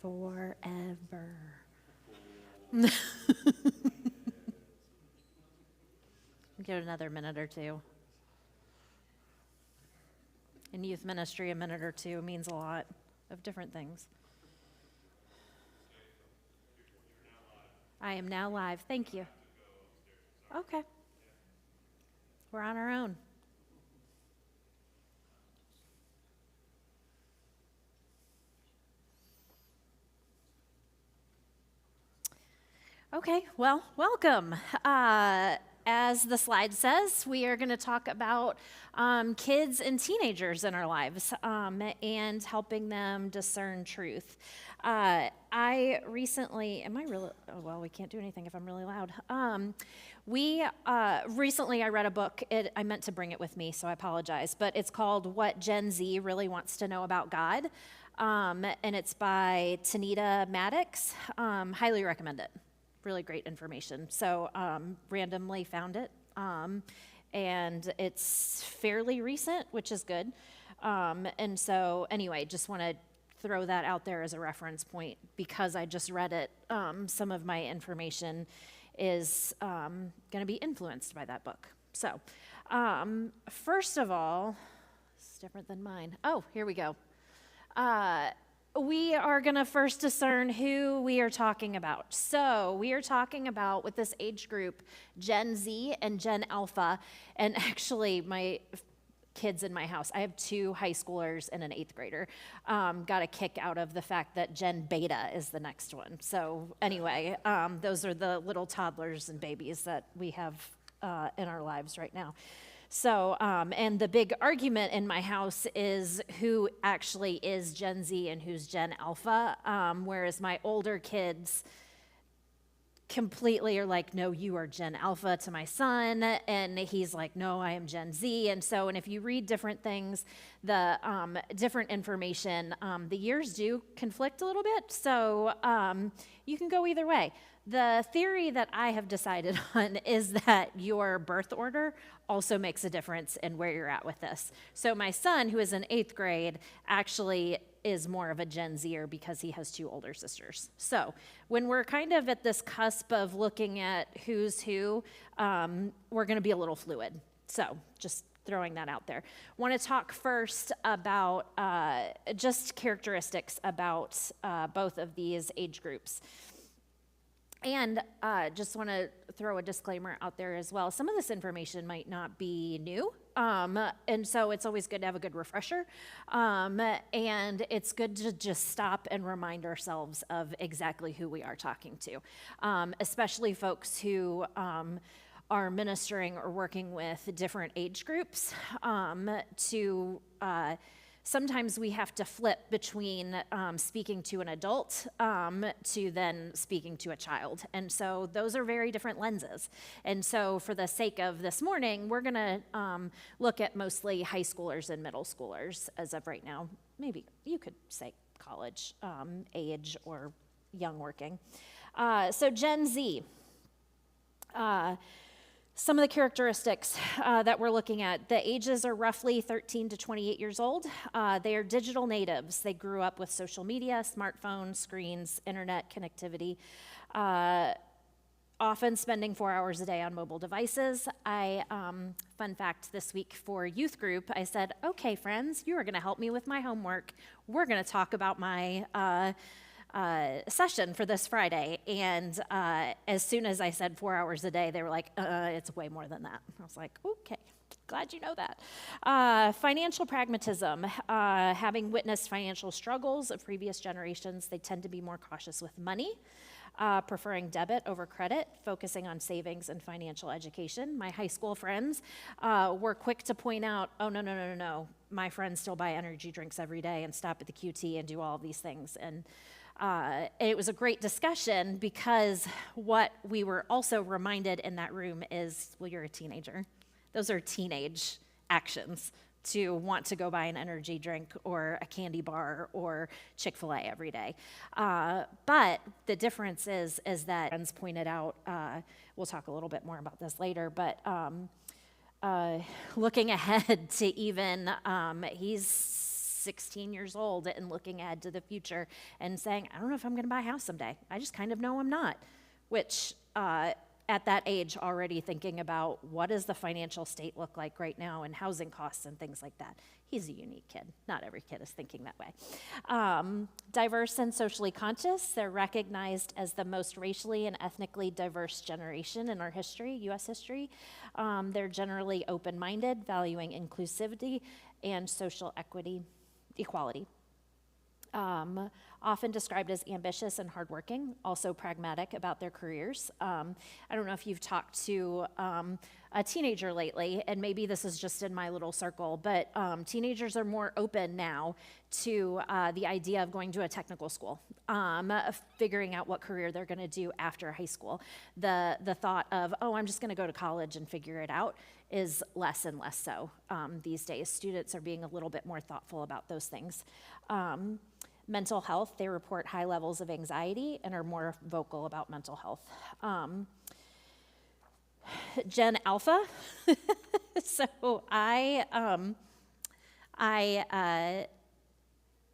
Forever. Give it another minute or two. In youth ministry, a minute or two means a lot of different things. I am now live. Thank you. Okay. We're on our own. Okay, well, welcome. As the slide says, we are going to talk about kids and teenagers in our lives and helping them discern truth. I recently, we can't do anything if I'm really loud. Recently I read a book. I meant to bring it with me, so I apologize, but it's called What Gen Z Really Wants to Know About God, and it's by Tanita Maddox. Highly recommend it. Really great information. So randomly found it, and it's fairly recent, which is good. And so anyway, just want to throw that out there as a reference point because I just read it. Some of my information is going to be influenced by that book. So first of all, it's different than mine. Oh, here we go. We are going to first discern who we are talking about. So we are talking about, with this age group, Gen Z and Gen Alpha. And actually, my kids in my house, I have 2 high schoolers and an 8th grader, got a kick out of the fact that Gen Beta is the next one. So anyway, those are the little toddlers and babies that we have in our lives right now. So, and the big argument in my house is who actually is Gen Z and who's Gen Alpha, whereas my older kids completely are like, no, you are Gen Alpha to my son, and he's like, no, I am Gen Z. And so, and if you read different things, the different information, the years do conflict a little bit, so you can go either way. The theory that I have decided on is that your birth order also makes a difference in where you're at with this. So my son, who is in 8th grade, actually is more of a Gen Zer because he has 2 older sisters. So when we're kind of at this cusp of looking at who's who, we're going to be a little fluid. So just throwing that out there. Want to talk first about just characteristics about both of these age groups. And just want to throw a disclaimer out there as well. Some of this information might not be new, and so it's always good to have a good refresher. And it's good to just stop and remind ourselves of exactly who we are talking to, especially folks who are ministering or working with different age groups sometimes we have to flip between speaking to an adult to then speaking to a child. And so those are very different lenses. And so for the sake of this morning, we're going to look at mostly high schoolers and middle schoolers as of right now. Maybe you could say college age or young working. So Gen Z. Some of the characteristics that we're looking at, the ages are roughly 13 to 28 years old. They are digital natives. They grew up with social media, smartphones, screens, internet connectivity, often spending 4 hours a day on mobile devices. Fun fact this week for youth group, I said, okay, friends, you are going to help me with my homework. We're going to talk about my session for this Friday, and as soon as I said 4 hours a day, they were like, it's way more than that. I was like, okay, glad you know that. Financial pragmatism, having witnessed financial struggles of previous generations, they tend to be more cautious with money, preferring debit over credit, focusing on savings and financial education. My high school friends were quick to point out, oh, no. My friends still buy energy drinks every day and stop at the QT and do all of these things. And it was a great discussion because what we were also reminded in that room is, well, you're a teenager. Those are teenage actions to want to go buy an energy drink or a candy bar or Chick-fil-A every day. But the difference is that friends pointed out, we'll talk a little bit more about this later, but looking ahead to even, he's 16 years old and looking ahead to the future and saying, I don't know if I'm going to buy a house someday. I just kind of know I'm not, which at that age already thinking about what does the financial state look like right now and housing costs and things like that. He's a unique kid. Not every kid is thinking that way. Diverse and socially conscious. They're recognized as the most racially and ethnically diverse generation in our history, U.S. history. They're generally open-minded, valuing inclusivity and social equality. Often described as ambitious and hardworking, also pragmatic about their careers. I don't know if you've talked to a teenager lately, and maybe this is just in my little circle, but teenagers are more open now to the idea of going to a technical school, figuring out what career they're going to do after high school. The thought of, oh, I'm just going to go to college and figure it out is less and less so these days. Students are being a little bit more thoughtful about those things. Mental health, they report high levels of anxiety and are more vocal about mental health. Gen Alpha. So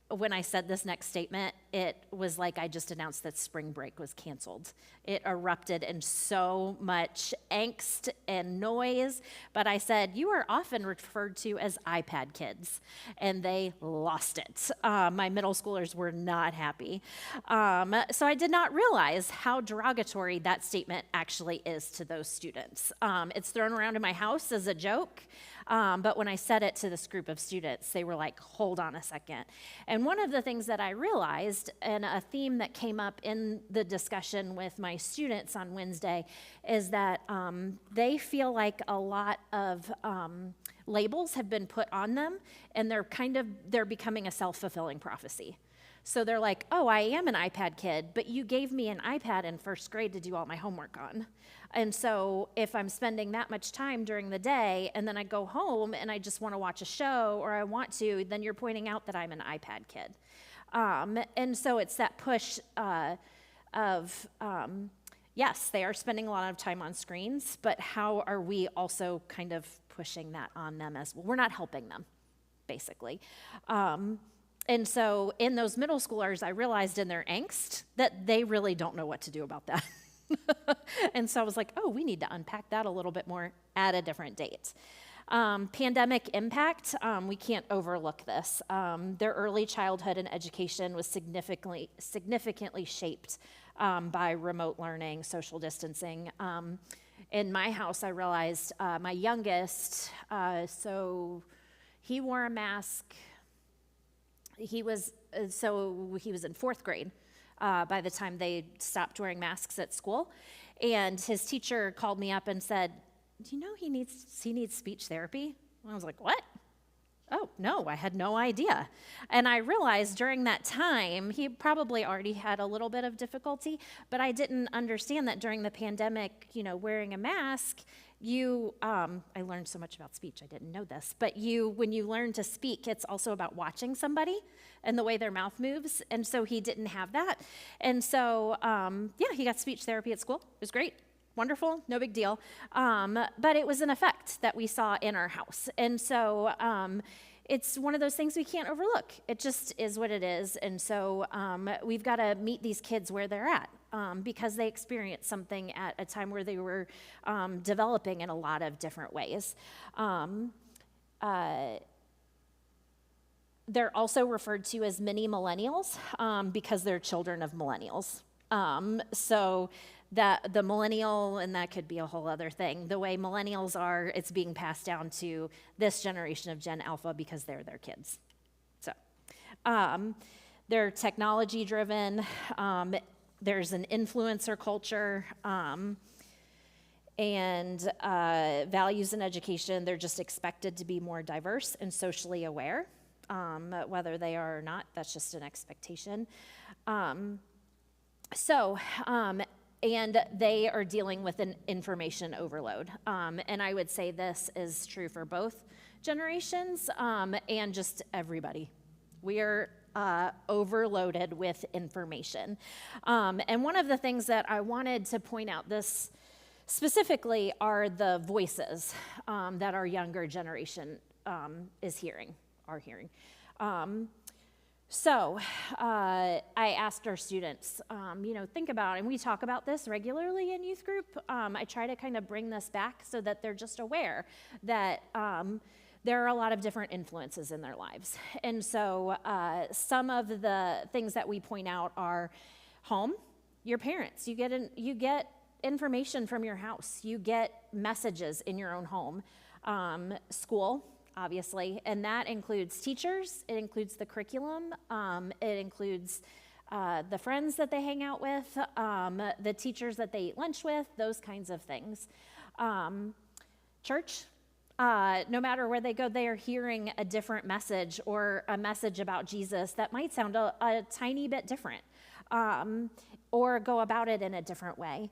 when I said this next statement, it was like I just announced that spring break was canceled. It erupted in so much angst and noise, but I said, you are often referred to as iPad kids, and they lost it. My middle schoolers were not happy. So I did not realize how derogatory that statement actually is to those students. It's thrown around in my house as a joke. But when I said it to this group of students, they were like, hold on a second. And one of the things that I realized, and a theme that came up in the discussion with my students on Wednesday, is that they feel like a lot of labels have been put on them, and they're becoming a self-fulfilling prophecy. So they're like, oh, I am an iPad kid, but you gave me an iPad in first grade to do all my homework on. And so if I'm spending that much time during the day and then I go home and I just want to watch a show or I want to, then you're pointing out that I'm an iPad kid. And so it's that push of, yes, they are spending a lot of time on screens, but how are we also kind of pushing that on them as well? We're not helping them, basically. And so in those middle schoolers, I realized in their angst that they really don't know what to do about that. And so I was like, oh, we need to unpack that a little bit more at a different date. Pandemic impact, we can't overlook this. Their early childhood and education was significantly shaped by remote learning, social distancing. In my house, I realized my youngest, so he wore a mask. He was in fourth grade by the time they stopped wearing masks at school. And his teacher called me up and said, do you know he needs speech therapy? And I was like, what? Oh, no, I had no idea. And I realized during that time, he probably already had a little bit of difficulty, but I didn't understand that during the pandemic, wearing a mask, I learned so much about speech, I didn't know this, but when you learn to speak, it's also about watching somebody and the way their mouth moves, and so he didn't have that. And so, he got speech therapy at school. It was great. Wonderful, no big deal. But it was an effect that we saw in our house. And so it's one of those things we can't overlook. It just is what it is. And so we've got to meet these kids where they're at because they experienced something at a time where they were developing in a lot of different ways. They're also referred to as mini millennials because they're children of millennials. So that the millennial, and that could be a whole other thing, the way millennials are, it's being passed down to this generation of Gen Alpha because they're their kids. So they're technology driven. There's an influencer culture and values in education. They're just expected to be more diverse and socially aware. Whether they are or not, that's just an expectation. And they are dealing with an information overload. And I would say this is true for both generations and just everybody. We are overloaded with information. And one of the things that I wanted to point out this specifically are the voices that our younger generation are hearing. So I asked our students, think about, and we talk about this regularly in youth group. I try to kind of bring this back so that they're just aware that there are a lot of different influences in their lives. And so some of the things that we point out are home, your parents. You get information from your house. You get messages in your own home. School, obviously, and that includes teachers, it includes the curriculum, it includes the friends that they hang out with, the teachers that they eat lunch with, those kinds of things. Church, no matter where they go, they are hearing a different message or a message about Jesus that might sound a tiny bit different, or go about it in a different way.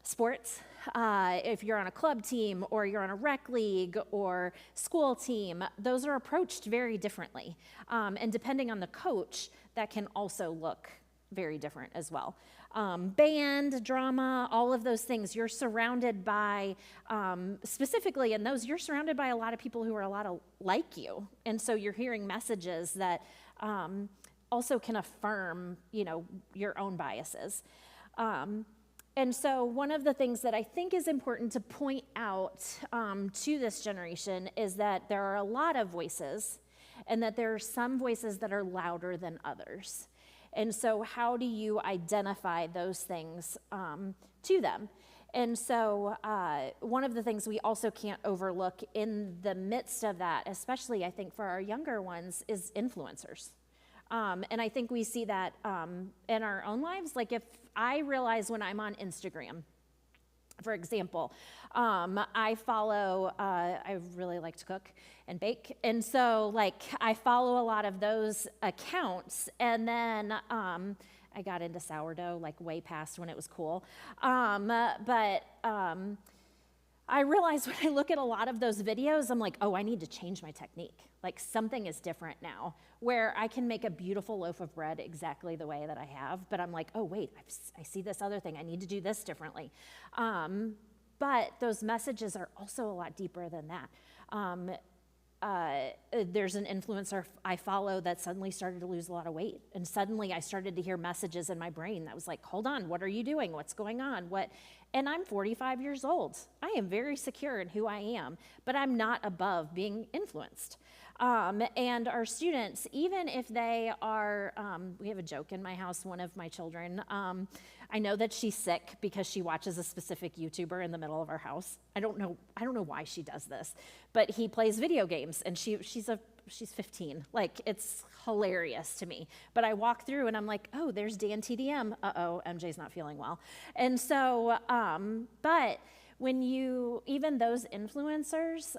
Sports, if you're on a club team or you're on a rec league or school team, those are approached very differently. And depending on the coach, that can also look very different as well. Band, drama, all of those things, you're surrounded by, specifically in those, you're surrounded by a lot of people who are a lot like you. And so you're hearing messages that also can affirm, your own biases. And so one of the things that I think is important to point out to this generation is that there are a lot of voices and that there are some voices that are louder than others. And so how do you identify those things to them? And so one of the things we also can't overlook in the midst of that, especially I think for our younger ones, is influencers. And I think we see that in our own lives. Like if I realize when I'm on Instagram, for example, I follow, I really like to cook and bake. And so like I follow a lot of those accounts. And then I got into sourdough like way past when it was cool. But I realize when I look at a lot of those videos, I'm like, oh, I need to change my technique. Like something is different now, where I can make a beautiful loaf of bread exactly the way that I have, but I'm like, oh, wait, I see this other thing. I need to do this differently. But those messages are also a lot deeper than that. There's an influencer I follow that suddenly started to lose a lot of weight. And suddenly I started to hear messages in my brain that was like, hold on, what are you doing? What's going on? And I'm 45 years old. I am very secure in who I am, but I'm not above being influenced. And our students, even if they are, we have a joke in my house, one of my children, I know that she's sick because she watches a specific YouTuber in the middle of our house. I don't know why she does this, but he plays video games and she's 15. Like, it's hilarious to me. But I walk through and I'm like, oh, there's Dan TDM. Uh-oh, MJ's not feeling well. And so, but when even those influencers,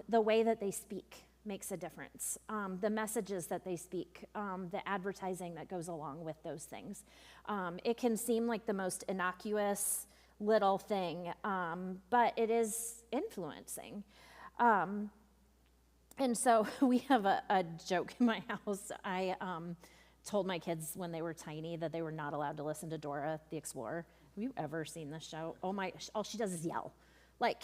the way that they speak makes a difference. The messages that they speak, the advertising that goes along with those things. It can seem like the most innocuous little thing, but it is influencing. And so we have a joke in my house. I told my kids when they were tiny that they were not allowed to listen to Dora the Explorer. Have you ever seen this show? All she does is yell. Like,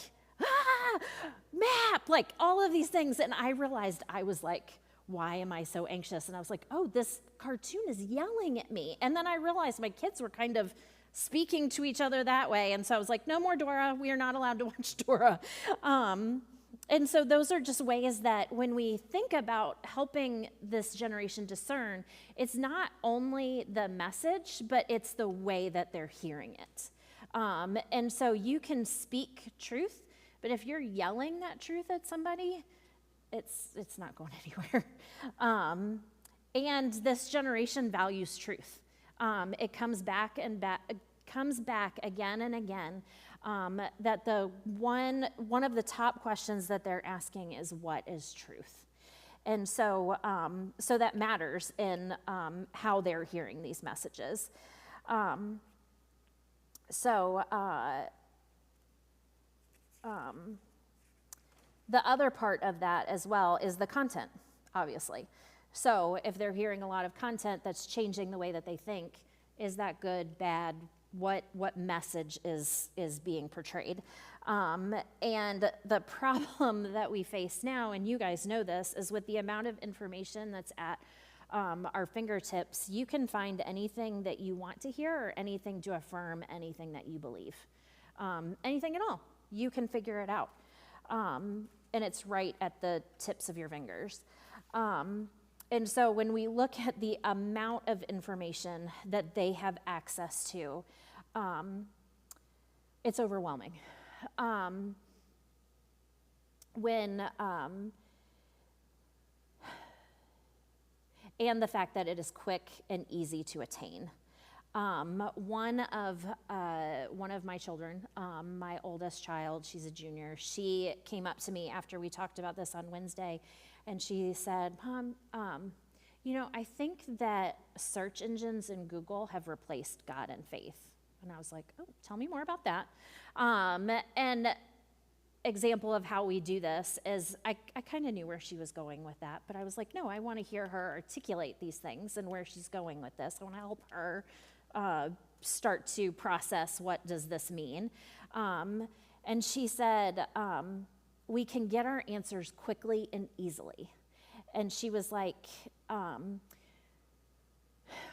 map, like all of these things. And I realized I was like, why am I so anxious? And I was like, oh, this cartoon is yelling at me. And then I realized my kids were kind of speaking to each other that way. And so I was like, no more Dora. We are not allowed to watch Dora. And so those are just ways that when we think about helping this generation discern, it's not only the message, but it's the way that they're hearing it. And so you can speak truth, but if you're yelling that truth at somebody, it's not going anywhere. And this generation values truth. It comes back again and again. That the one of the top questions that they're asking is, what is truth? And so so that matters in how they're hearing these messages. The other part of that as well is the content, obviously. So if they're hearing a lot of content that's changing the way that they think, is that good, bad, what message is being portrayed. And the problem that we face now, and you guys know this, is with the amount of information that's at our fingertips, you can find anything that you want to hear or anything to affirm anything that you believe. Anything at all. You can figure it out. And it's right at the tips of your fingers. And so when we look at the amount of information that they have access to, it's overwhelming. And the fact that it is quick and easy to attain. One of my children, my oldest child, she's a junior, she came up to me after we talked about this on Wednesday, and she said, Mom, I think that search engines in Google have replaced God and faith. And I was like, oh, tell me more about that. And example of how we do this is I kind of knew where she was going with that, but I was like, no, I want to hear her articulate these things and where she's going with this. I want to help her start to process what does this mean. And she said, we can get our answers quickly and easily. And she was like,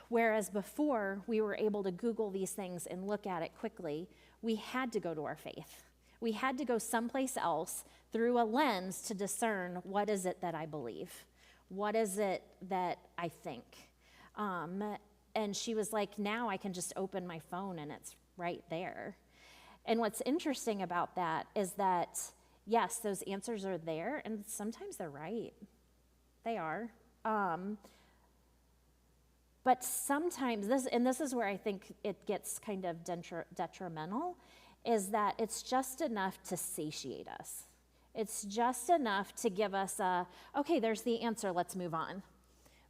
whereas before we were able to Google these things and look at it quickly, we had to go to our faith. We had to go someplace else through a lens to discern, what is it that I believe? What is it that I think? And she was like, now I can just open my phone and it's right there. And what's interesting about that is that, yes, those answers are there, and sometimes they're right. They are. But sometimes, this is where I think it gets kind of detrimental, is that it's just enough to satiate us. It's just enough to give us okay, there's the answer, let's move on.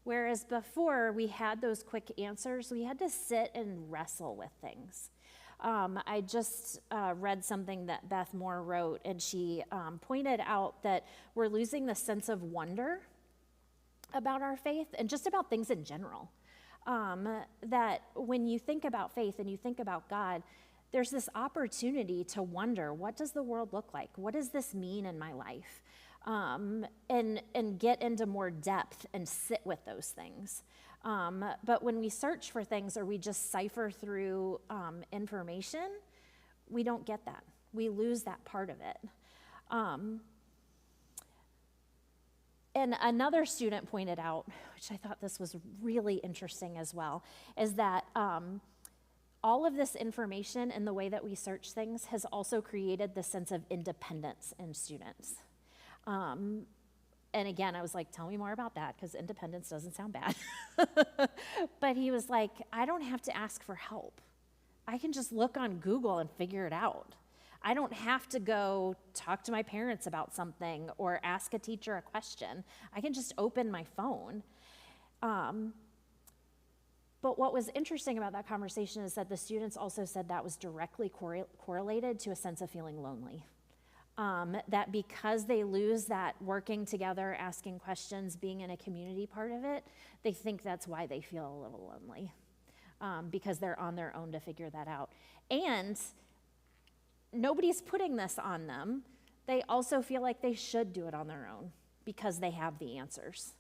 Whereas before we had those quick answers, we had to sit and wrestle with things. I just read something that Beth Moore wrote, and she pointed out that we're losing the sense of wonder about our faith and just about things in general. That when you think about faith and you think about God, there's this opportunity to wonder, what does the world look like? What does this mean in my life? And get into more depth and sit with those things. But when we search for things or we just cipher through information, we don't get that. We lose that part of it. And another student pointed out, which I thought this was really interesting as well, is that all of this information and the way that we search things has also created the sense of independence in students. And again, I was like, tell me more about that, because independence doesn't sound bad. But he was like, I don't have to ask for help. I can just look on Google and figure it out. I don't have to go talk to my parents about something or ask a teacher a question. I can just open my phone. But what was interesting about that conversation is that the students also said that was directly correlated to a sense of feeling lonely. That because they lose that working together, asking questions, being in a community part of it, they think that's why they feel a little lonely, because they're on their own to figure that out. And nobody's putting this on them. They also feel like they should do it on their own because they have the answers.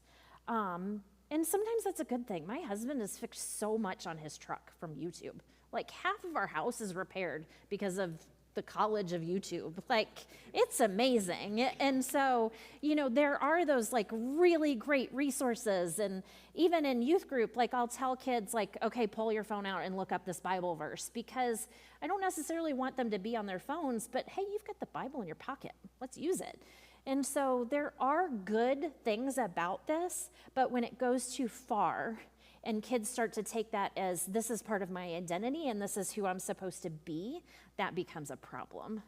And sometimes that's a good thing. My husband has fixed so much on his truck from YouTube. Like half of our house is repaired because of the college of YouTube. Like, it's amazing. And so, there are those like really great resources. And even in youth group, like I'll tell kids like, okay, pull your phone out and look up this Bible verse, because I don't necessarily want them to be on their phones, but hey, you've got the Bible in your pocket. Let's use it. And so there are good things about this, but when it goes too far and kids start to take that as this is part of my identity and this is who I'm supposed to be, that becomes a problem.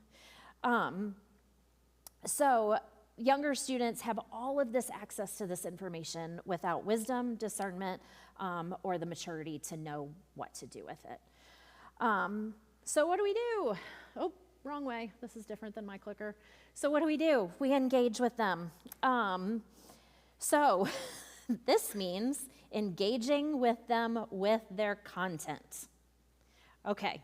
So younger students have all of this access to this information without wisdom, discernment, or the maturity to know what to do with it. So what do we do? Oh, wrong way. This is different than my clicker. So what do? We engage with them. So this means engaging with them with their content. Okay,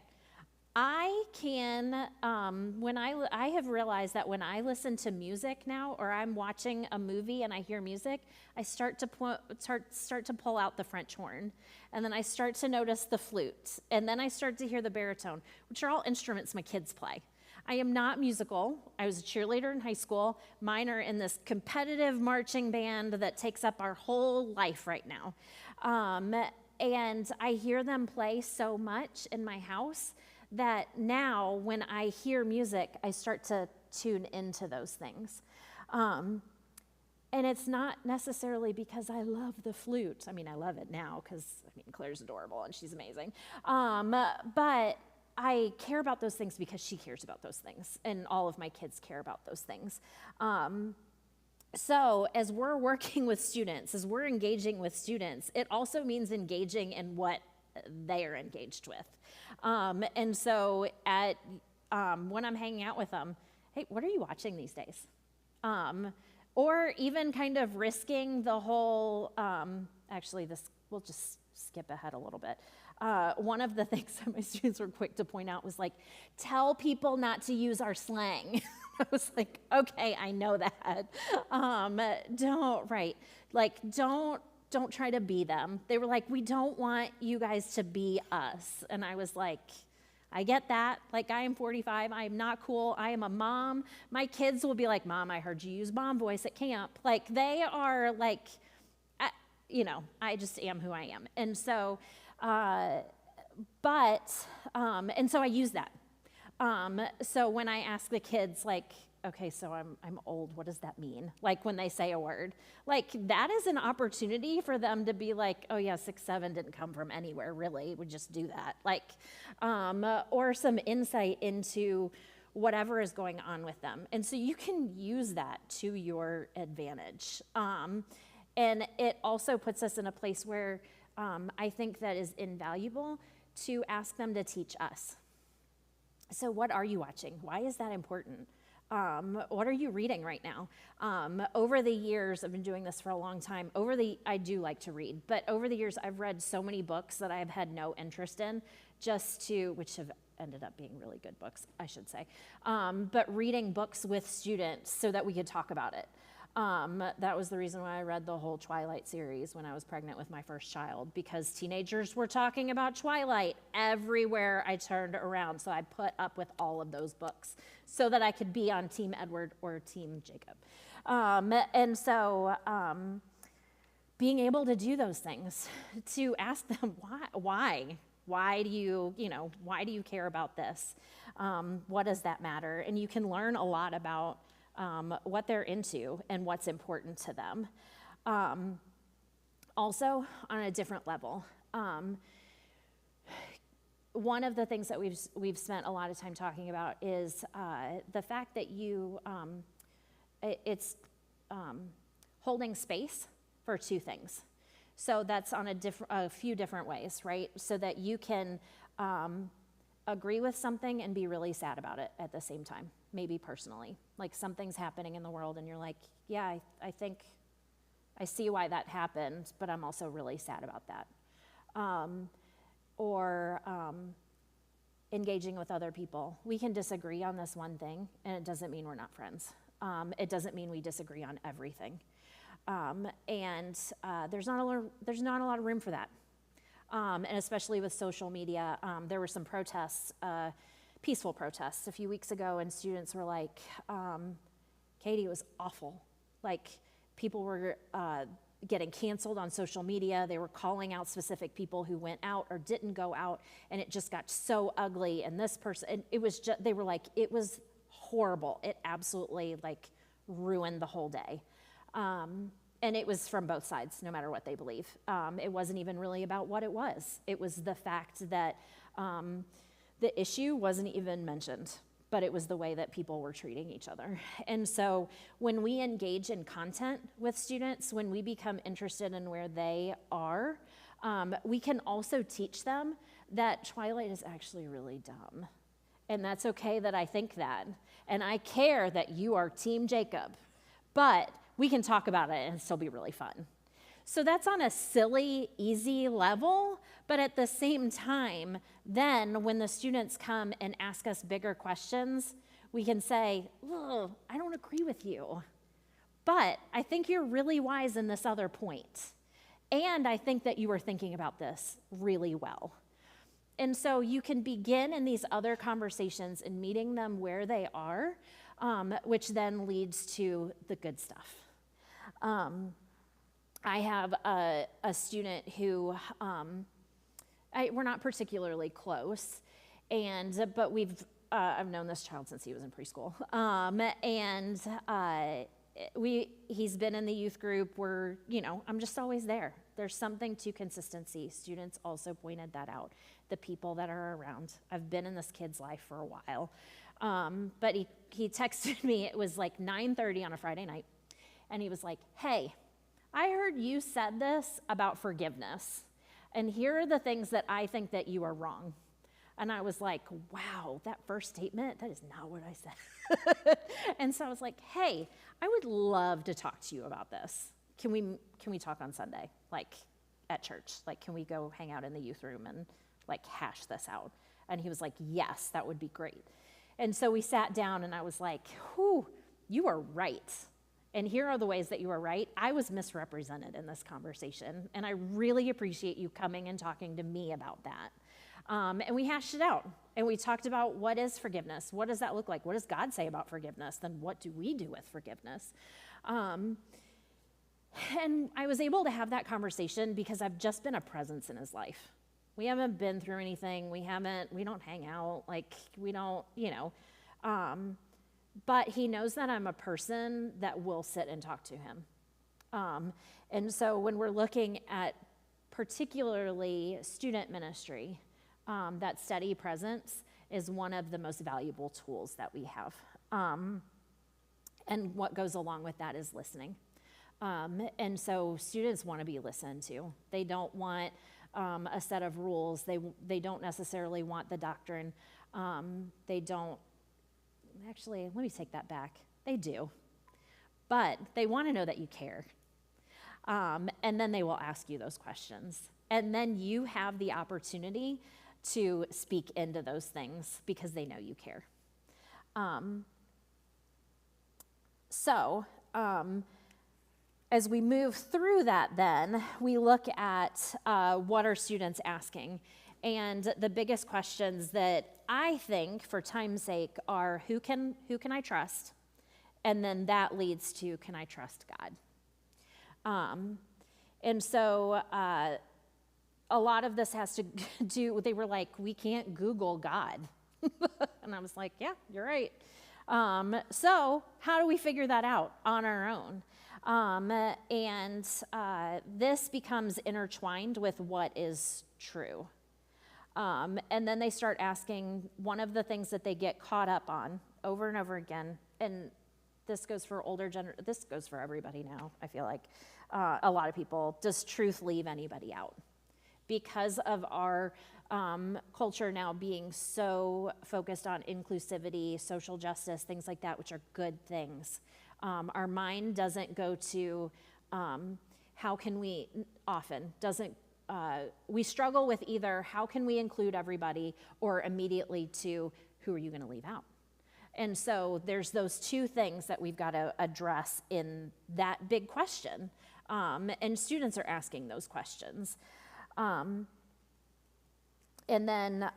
I can, I have realized that when I listen to music now, or I'm watching a movie and I hear music, I start to pull out the French horn, and then I start to notice the flute, and then I start to hear the baritone, which are all instruments my kids play. I am not musical. I was a cheerleader in high school. Mine are in this competitive marching band that takes up our whole life right now. And I hear them play so much in my house that now when I hear music, I start to tune into those things. And it's not necessarily because I love the flute. I mean, I love it now because, Claire's adorable and she's amazing. But I care about those things because she cares about those things, and all of my kids care about those things. So as we're working with students, as we're engaging with students, it also means engaging in what they are engaged with. And so when I'm hanging out with them, hey, what are you watching these days? Or even kind of risking the whole, we'll just skip ahead a little bit. One of the things that my students were quick to point out was like, tell people not to use our slang. I was like, okay, I know that. Don't try to be them. They were like, we don't want you guys to be us. And I was like, I get that. Like, I am 45. I am not cool. I am a mom. My kids will be like, Mom, I heard you use mom voice at camp. Like, they are like, I just am who I am. And so, and so I use that. So when I ask the kids, like, okay, so I'm old, what does that mean? Like when they say a word, like that is an opportunity for them to be like, oh yeah, 6, 7 didn't come from anywhere, really, we just do that. Like, or some insight into whatever is going on with them. And so you can use that to your advantage. And it also puts us in a place where I think that is invaluable to ask them to teach us. So what are you watching? Why is that important? What are you reading right now? Over the years, I've been doing this for a long time. I do like to read, but over the years, I've read so many books that I've had no interest in, which have ended up being really good books, I should say. But reading books with students so that we could talk about it. That was the reason why I read the whole Twilight series when I was pregnant with my first child, because teenagers were talking about Twilight everywhere I turned around. So I put up with all of those books so that I could be on Team Edward or Team Jacob. And so being able to do those things, to ask them why do you care about this? What does that matter? And you can learn a lot about what they're into and what's important to them. Also, on a different level, one of the things that we've spent a lot of time talking about is the fact that it's holding space for two things. So that's on a few different ways, right? So that you can agree with something and be really sad about it at the same time, maybe personally. Like something's happening in the world and you're like, yeah, I think I see why that happened, but I'm also really sad about that. Or engaging with other people. We can disagree on this one thing, and it doesn't mean we're not friends. It doesn't mean we disagree on everything. And there's not a lot of room for that. And especially with social media, there were some protests, peaceful protests a few weeks ago, and students were like, Katy, it was awful. Like, people were getting canceled on social media. They were calling out specific people who went out or didn't go out, and it just got so ugly. And this person, and it was just, they were like, it was horrible. It absolutely like ruined the whole day. And it was from both sides, no matter what they believe. It wasn't even really about what it was. It was the fact that the issue wasn't even mentioned, but it was the way that people were treating each other. And so when we engage in content with students, when we become interested in where they are, we can also teach them that Twilight is actually really dumb. And that's okay that I think that. And I care that you are Team Jacob. But we can talk about it and still be really fun. So that's on a silly, easy level, but at the same time, then when the students come and ask us bigger questions, we can say, oh, I don't agree with you, but I think you're really wise in this other point. And I think that you were thinking about this really well. And so you can begin in these other conversations and meeting them where they are, which then leads to the good stuff. I have a student who we're not particularly close, but I've known this child since he was in preschool, he's been in the youth group where, I'm just always there. There's something to consistency. Students also pointed that out, the people that are around. I've been in this kid's life for a while. But he texted me, it was like 9:30 on a Friday night, and he was like, hey, I heard you said this about forgiveness, and here are the things that I think that you are wrong. And I was like, wow, that first statement, that is not what I said. And so I was like, hey, I would love to talk to you about this. Can we talk on Sunday, like at church? Like, can we go hang out in the youth room and like hash this out? And he was like, yes, that would be great. And so we sat down and I was like, whew, you are right. And here are the ways that you are right. I was misrepresented in this conversation, and I really appreciate you coming and talking to me about that. And we hashed it out, and we talked about what is forgiveness? What does that look like? What does God say about forgiveness? Then what do we do with forgiveness? And I was able to have that conversation because I've just been a presence in his life. We haven't been through anything. We don't hang out. Like, we don't, but he knows that I'm a person that will sit and talk to him. And so when we're looking at particularly student ministry, that steady presence is one of the most valuable tools that we have. And what goes along with that is listening. And so students want to be listened to. They don't want a set of rules. They don't necessarily want the doctrine. Actually, let me take that back. They do. But they want to know that you care. And then they will ask you those questions. And then you have the opportunity to speak into those things because they know you care. As we move through that then, we look at what are students asking. And the biggest questions that I think, for time's sake, are who can I trust? And then that leads to, can I trust God? And so a lot of this has to do, they were like, we can't Google God. And I was like, yeah, you're right. So how do we figure that out on our own? This becomes intertwined with what is true. And then they start asking, one of the things that they get caught up on over and over again, and this goes for this goes for everybody now, I feel like, a lot of people, does truth leave anybody out? Because of our culture now being so focused on inclusivity, social justice, things like that, which are good things. Our mind doesn't go to how can we, often doesn't, we struggle with either how can we include everybody or immediately to who are you going to leave out? And so there's those two things that we've got to address in that big question. And students are asking those questions. And then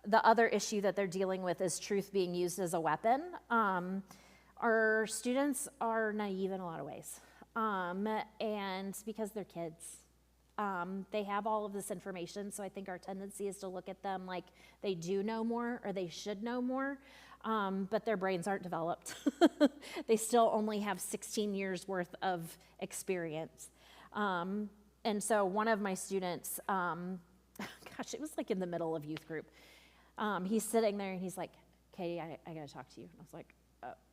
the other issue that they're dealing with is truth being used as a weapon. Our students are naive in a lot of ways. And because they're kids, they have all of this information, so I think our tendency is to look at them like they do know more or they should know more, but their brains aren't developed. They still only have 16 years worth of experience. And so one of my students, gosh, it was like in the middle of youth group. He's sitting there and he's like, Katy, I got to talk to you. And I was like,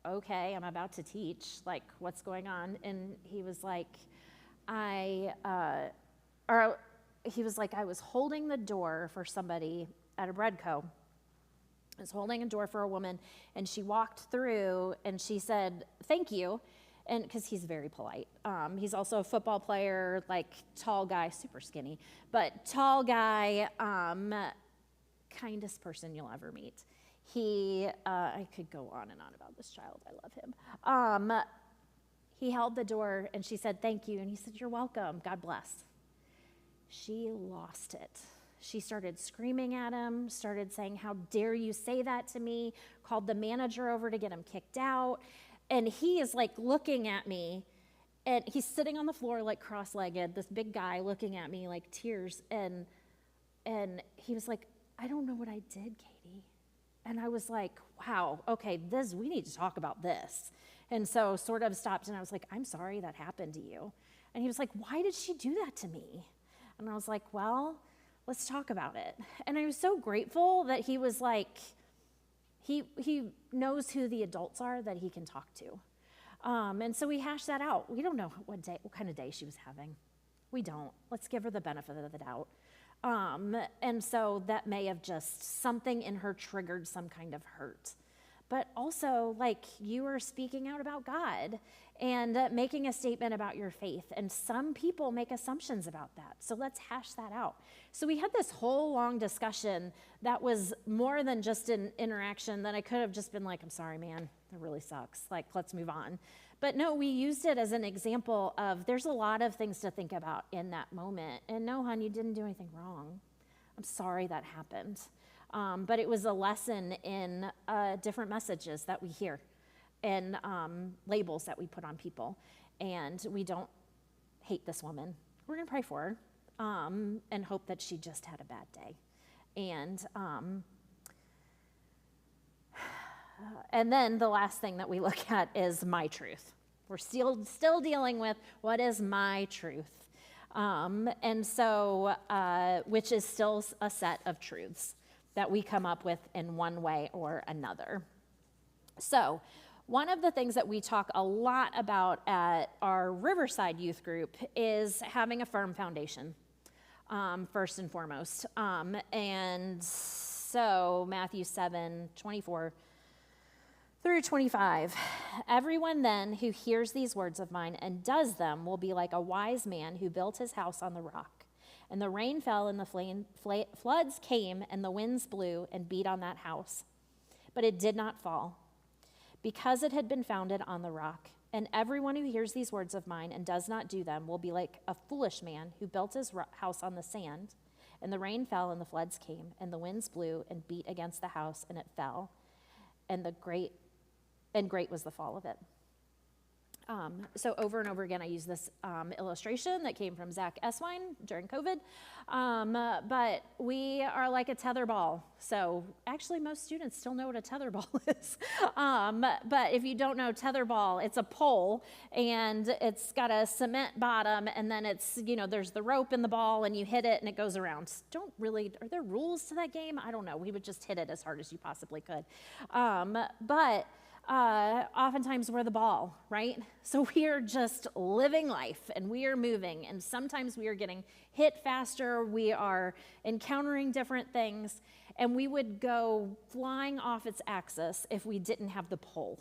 okay, I'm about to teach. Like, what's going on? And he was like, I was holding the door for somebody at a bread co. I was holding a door for a woman, and she walked through, and she said, thank you. and because he's very polite. He's also a football player, like tall guy, super skinny, but tall guy, kindest person you'll ever meet. I could go on and on about this child. I love him. He held the door and she said, thank you. And he said, you're welcome. God bless. She lost it. She started screaming at him, started saying, how dare you say that to me, called the manager over to get him kicked out. And he is like looking at me, and he's sitting on the floor like cross-legged, this big guy looking at me like tears. And he was like, I don't know what I did, Katy. And I was like, wow, okay, we need to talk about this. And so sort of stopped, and I was like, I'm sorry that happened to you. And he was like, why did she do that to me? And I was like, well, let's talk about it. And I was so grateful that he was like, he knows who the adults are that he can talk to. And so we hashed that out. We don't know what kind of day she was having. We don't. Let's give her the benefit of the doubt. And so that may have just something in her triggered some kind of hurt. But also, like, you are speaking out about God and making a statement about your faith. And some people make assumptions about that. So let's hash that out. So we had this whole long discussion that was more than just an interaction that I could have just been like, I'm sorry, man, that really sucks. Like, let's move on. But no, we used it as an example of there's a lot of things to think about in that moment. And no, hon, you didn't do anything wrong. I'm sorry that happened. But it was a lesson in different messages that we hear and labels that we put on people. And we don't hate this woman. We're going to pray for her and hope that she just had a bad day. And then the last thing that we look at is my truth. We're still dealing with what is my truth. And so, which is still a set of truths that we come up with in one way or another. So one of the things that we talk a lot about at our Riverside youth group is having a firm foundation, first and foremost. And so Matthew 7:24 through 25, everyone then who hears these words of mine and does them will be like a wise man who built his house on the rock. And the rain fell, and the floods came, and the winds blew and beat on that house. But it did not fall, because it had been founded on the rock. And everyone who hears these words of mine and does not do them will be like a foolish man who built his house on the sand. And the rain fell, and the floods came, and the winds blew and beat against the house, and it fell. And great was the fall of it. So over and over again, I use this illustration that came from Zach Eswine during COVID. But we are like a tether ball. So actually, most students still know what a tether ball is. But if you don't know tether ball, it's a pole, and it's got a cement bottom, and then it's, there's the rope in the ball, and you hit it, and it goes around. Are there rules to that game? I don't know. We would just hit it as hard as you possibly could. But oftentimes we're the ball, right? So we are just living life, and we are moving, and sometimes we are getting hit faster, we are encountering different things, and we would go flying off its axis if we didn't have the pole.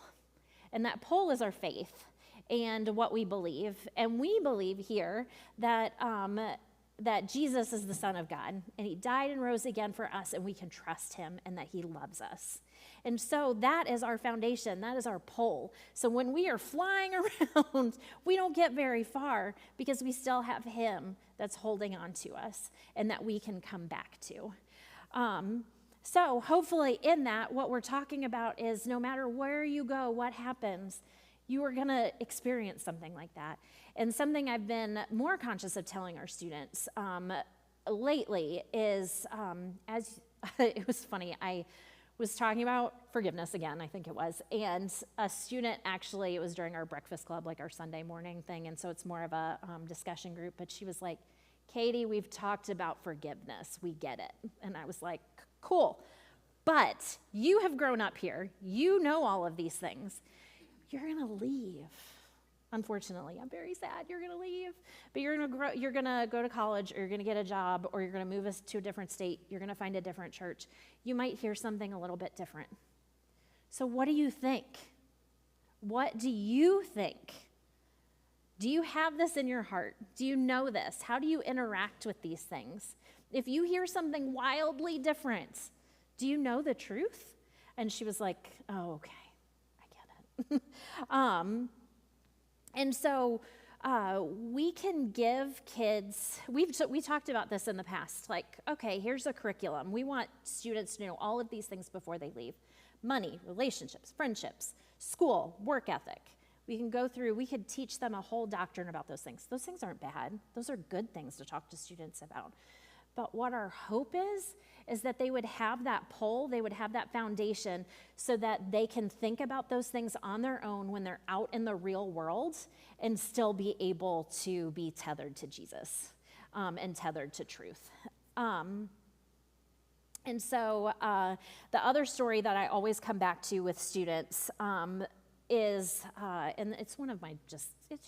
And that pole is our faith and what we believe. And we believe here that Jesus is the Son of God, and he died and rose again for us, and we can trust him, and that he loves us. And so that is our foundation. That is our pole. So when we are flying around, we don't get very far because we still have him that's holding on to us and that we can come back to. So hopefully in that, what we're talking about is no matter where you go, what happens, you are going to experience something like that. And something I've been more conscious of telling our students lately is, it was funny, I was talking about forgiveness again, I think it was, and a student actually, it was during our breakfast club, like our Sunday morning thing, and so it's more of a discussion group, but she was like, Katy, we've talked about forgiveness, we get it. And I was like, cool, but you have grown up here, you know all of these things, you're gonna leave. Unfortunately, I'm very sad you're gonna leave, but you're gonna go to college, or you're gonna get a job, or you're gonna move us to a different state, you're gonna find a different church. You might hear something a little bit different. So what do you think? What do you think Do you have this in your heart? Do you know this? How do you interact with these things? If you hear something wildly different, do you know the truth? And she was like, oh, okay, I get it. And so we can give kids, we talked about this in the past, like, okay, here's a curriculum. We want students to know all of these things before they leave. Money, relationships, friendships, school, work ethic. We can go through, we could teach them a whole doctrine about those things. Those things aren't bad. Those are good things to talk to students about. But what our hope is that they would have that pull, they would have that foundation so that they can think about those things on their own when they're out in the real world and still be able to be tethered to Jesus and tethered to truth. And so the other story that I always come back to with students is, and it's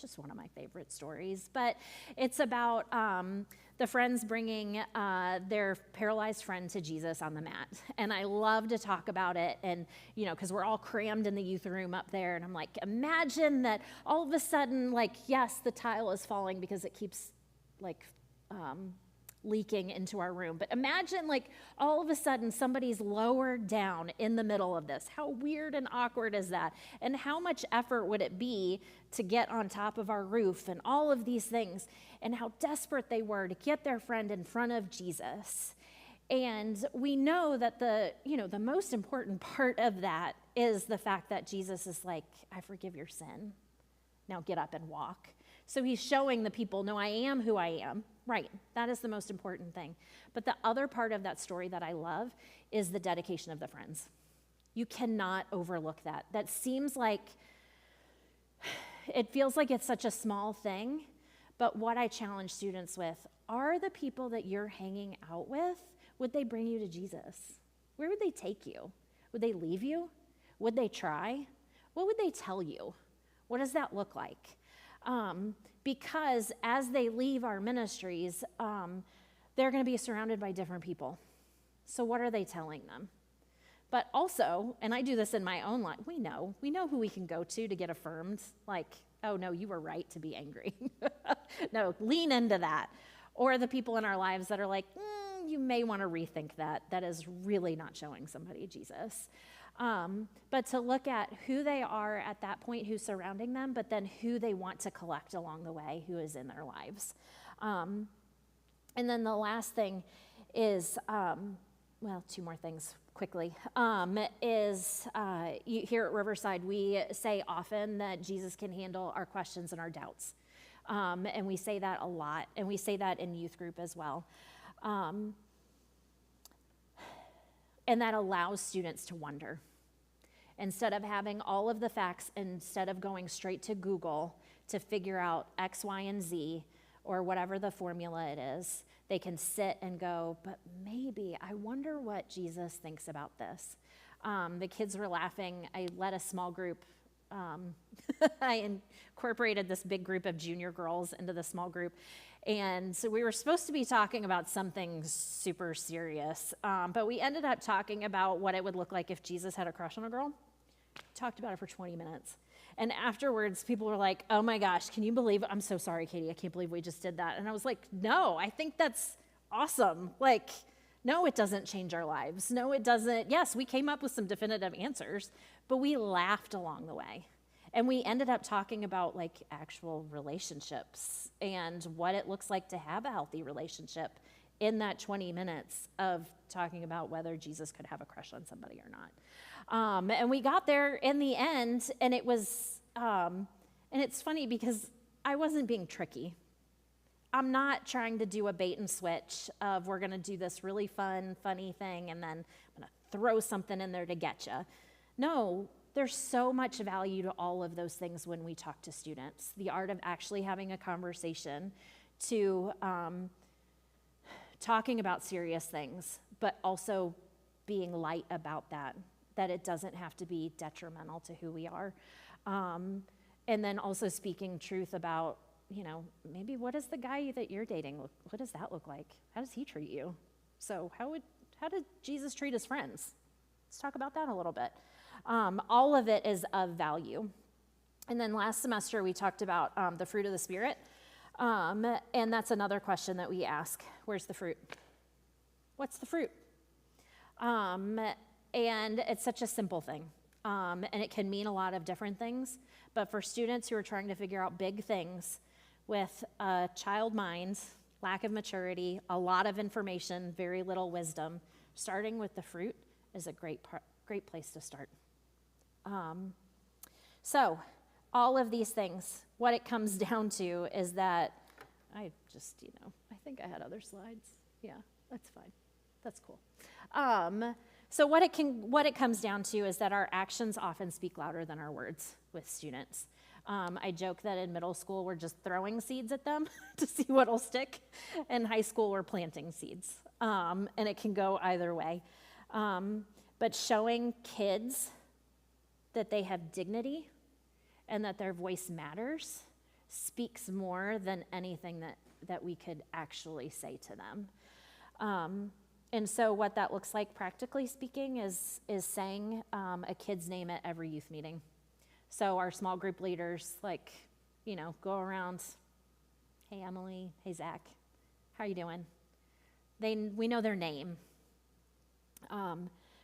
just one of my favorite stories, but it's about the friends bringing their paralyzed friend to Jesus on the mat. And I love to talk about it, and, because we're all crammed in the youth room up there, and I'm like, imagine that all of a sudden, like, yes, the tile is falling because it keeps, like, leaking into our room. But imagine, like, all of a sudden somebody's lowered down in the middle of this. How weird and awkward is that? And how much effort would it be to get on top of our roof and all of these things? And how desperate they were to get their friend in front of Jesus. And we know that the most important part of that is the fact that Jesus is like, I forgive your sin. Now get up and walk. So he's showing the people, no, I am who I am. Right, that is the most important thing. But the other part of that story that I love is the dedication of the friends. You cannot overlook that. That seems like, it feels like it's such a small thing, but what I challenge students with, are the people that you're hanging out with, would they bring you to Jesus? Where would they take you? Would they leave you? Would they try? What would they tell you? What does that look like? Because as they leave our ministries, they're going to be surrounded by different people. So what are they telling them? But also, and I do this in my own life, we know who we can go to get affirmed. Like, oh no, you were right to be angry. No, lean into that. Or the people in our lives that are like, you may want to rethink that. That is really not showing somebody Jesus. But to look at who they are at that point, who's surrounding them, but then who they want to collect along the way, who is in their lives. And then the last thing is, two more things quickly, is here at Riverside, we say often that Jesus can handle our questions and our doubts. And we say that a lot, and we say that in youth group as well. And that allows students to wonder. Instead of having all of the facts, instead of going straight to Google to figure out X, Y, and Z, or whatever the formula it is, they can sit and go, but maybe, I wonder what Jesus thinks about this. The kids were laughing. I led a small group. I incorporated this big group of junior girls into the small group. And so we were supposed to be talking about something super serious, but we ended up talking about what it would look like if Jesus had a crush on a girl. Talked about it for 20 minutes. And afterwards, people were like, oh my gosh, can you believe it? I'm so sorry, Katy, I can't believe we just did that. And I was like, no, I think that's awesome. Like, no, it doesn't change our lives. No, it doesn't. Yes, we came up with some definitive answers, but we laughed along the way. And we ended up talking about like actual relationships and what it looks like to have a healthy relationship in that 20 minutes of talking about whether Jesus could have a crush on somebody or not. And we got there in the end, and it was, and it's funny because I wasn't being tricky. I'm not trying to do a bait and switch of we're going to do this really fun, funny thing, and then I'm going to throw something in there to get you. No. There's so much value to all of those things when we talk to students. The art of actually having a conversation, to talking about serious things, but also being light about that it doesn't have to be detrimental to who we are. And then also speaking truth about, maybe what is the guy that you're dating, what does that look like? How does he treat you? So how did Jesus treat his friends? Let's talk about that a little bit. All of it is of value. And then last semester, we talked about the fruit of the Spirit. And that's another question that we ask. Where's the fruit? What's the fruit? And it's such a simple thing. And it can mean a lot of different things. But for students who are trying to figure out big things with a child mind, lack of maturity, a lot of information, very little wisdom, starting with the fruit is a great place to start. So all of these things, what it comes down to is that I think I had other slides. Yeah, that's fine. That's cool. So what it comes down to is that our actions often speak louder than our words with students. I joke that in middle school, we're just throwing seeds at them to see what'll stick. In high school, we're planting seeds. And it can go either way. But showing kids that they have dignity and that their voice matters speaks more than anything that we could actually say to them. And so what that looks like, practically speaking, is saying a kid's name at every youth meeting. So our small group leaders, go around, hey, Emily, hey, Zach, how are you doing? We know their name.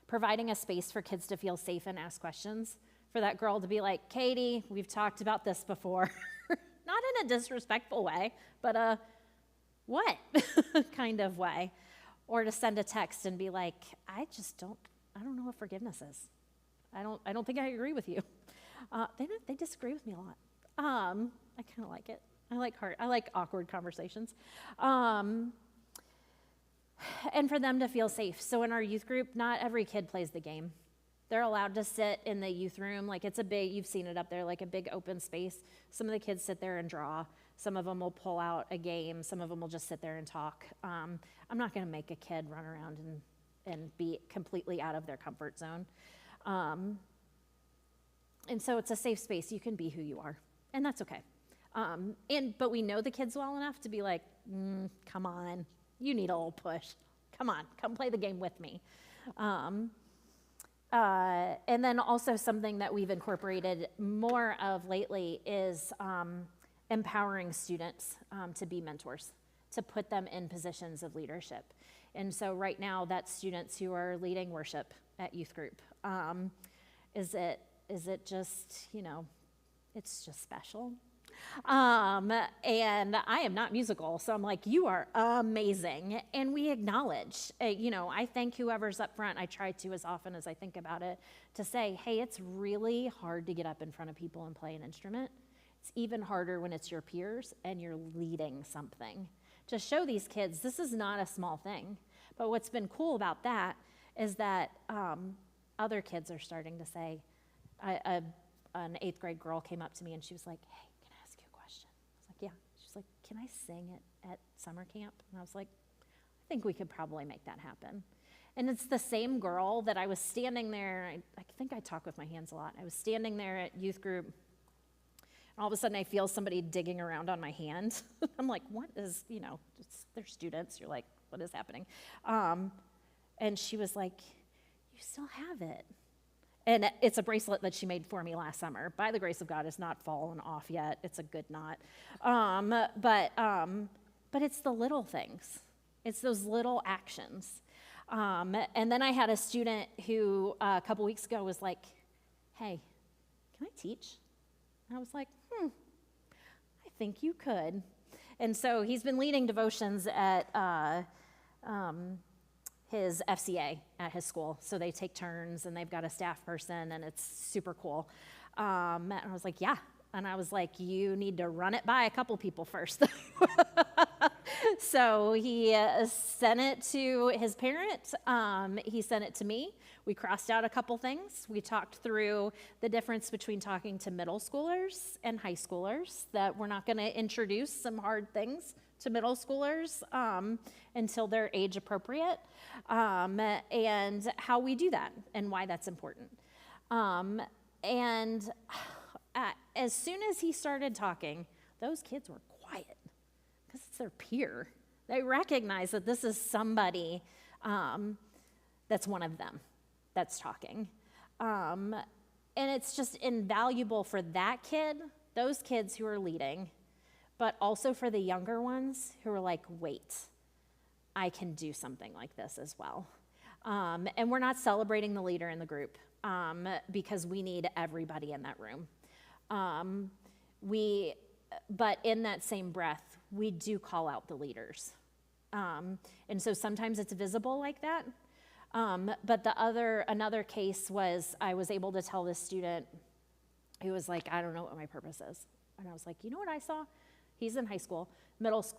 Providing a space for kids to feel safe and ask questions. For that girl to be like, Katy, we've talked about this before. Not in a disrespectful way, but a what kind of way. Or to send a text and be like, I don't know what forgiveness is. I don't think I agree with you. They disagree with me a lot. I kind of like it. I like awkward conversations. And for them to feel safe. So in our youth group, not every kid plays the game. They're allowed to sit in the youth room. It's you've seen it up there, like a big open space. Some of the kids sit there and draw. Some of them will pull out a game. Some of them will just sit there and talk. I'm not going to make a kid run around and be completely out of their comfort zone. And so it's a safe space. You can be who you are, and that's okay. But we know the kids well enough to be like, come on, you need a little push. Come on, come play the game with me. And then also something that we've incorporated more of lately is empowering students to be mentors, to put them in positions of leadership. And so right now, that's students who are leading worship at youth group. Is it just, it's just special? And I am not musical, so I'm like, you are amazing. And we acknowledge, I thank whoever's up front. I try to, as often as I think about it, to say, hey, it's really hard to get up in front of people and play an instrument. It's even harder when it's your peers and you're leading something. To show these kids, this is not a small thing. But what's been cool about that is that other kids are starting to say, an 8th grade girl came up to me and she was like, hey, can I ask you a question? I was like, yeah. She's like, can I sing at summer camp? And I was like, I think we could probably make that happen. And it's the same girl that I was standing there. I think I talk with my hands a lot. I was standing there at youth group. And all of a sudden I feel somebody digging around on my hand. I'm like, what is, they're students. You're like, what is happening? And she was like, you still have it. And it's a bracelet that she made for me last summer. By the grace of God, it's not fallen off yet. It's a good knot. But it's the little things. It's those little actions. And then I had a student who a couple weeks ago was like, hey, can I teach? And I was like, I think you could. And so he's been leading devotions at his FCA at his school. So they take turns and they've got a staff person and it's super cool. And I was like, yeah. And I was like, you need to run it by a couple people first. So he sent it to his parent. He sent it to me. We crossed out a couple things. We talked through the difference between talking to middle schoolers and high schoolers, that we're not going to introduce some hard things to middle schoolers until they're age appropriate, and how we do that and why that's important. And as soon as he started talking, those kids were quiet because it's their peer. They recognize that this is somebody that's one of them that's talking. And it's just invaluable for that kid, those kids who are leading, but also for the younger ones who are like, wait, I can do something like this as well. And we're not celebrating the leader in the group because we need everybody in that room. But in that same breath, we do call out the leaders. And so sometimes it's visible like that. But another case was I was able to tell this student who was like, I don't know what my purpose is. And I was like, you know what I saw? He's in high school,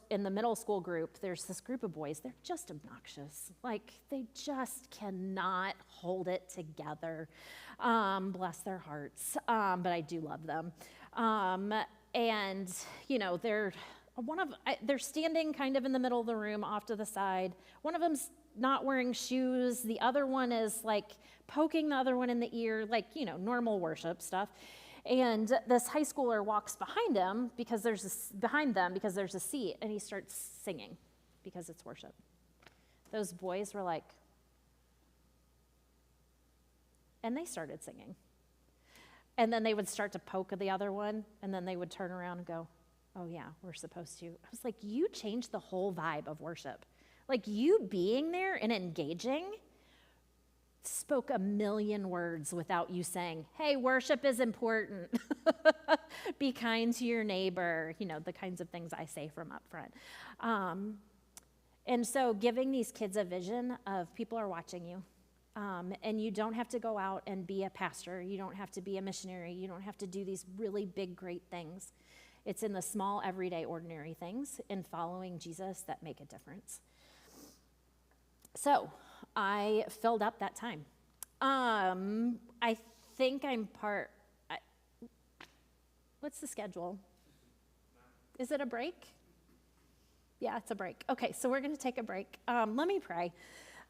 in the middle school group, there's this group of boys, they're just obnoxious. Like, they just cannot hold it together. Bless their hearts, but I do love them. And, they're standing kind of in the middle of the room off to the side. One of them's not wearing shoes. The other one is like poking the other one in the ear, like, normal worship stuff. And this high schooler walks behind them because there's a seat, and he starts singing because it's worship. Those boys were like, and they started singing. And then they would start to poke the other one, and then they would turn around and go, oh yeah, we're supposed to. I was like, you changed the whole vibe of worship. Like, you being there and engaging spoke a million words without you saying, hey, worship is important. Be kind to your neighbor, the kinds of things I say from up front. And so giving these kids a vision of people are watching you. And you don't have to go out and be a pastor. You don't have to be a missionary. You don't have to do these really big, great things. It's in the small, everyday, ordinary things in following Jesus that make a difference. So I filled up that time. I think what's the schedule? Is it a break? Yeah, it's a break. Okay, so we're going to take a break. Let me pray.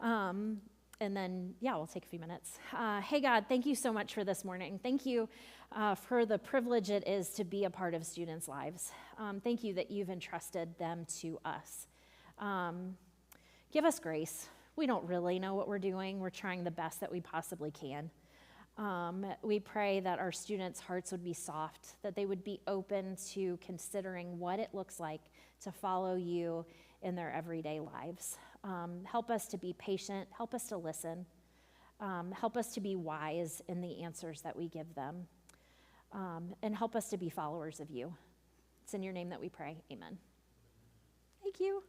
And then, we'll take a few minutes. Hey, God, thank you so much for this morning. Thank you for the privilege it is to be a part of students' lives. Thank you that you've entrusted them to us. Give us grace. We don't really know what we're doing. We're trying the best that we possibly can. We pray that our students' hearts would be soft, that they would be open to considering what it looks like to follow you in their everyday lives. Help us to be patient. Help us to listen. Help us to be wise in the answers that we give them. And help us to be followers of you. It's in your name that we pray. Amen. Thank you.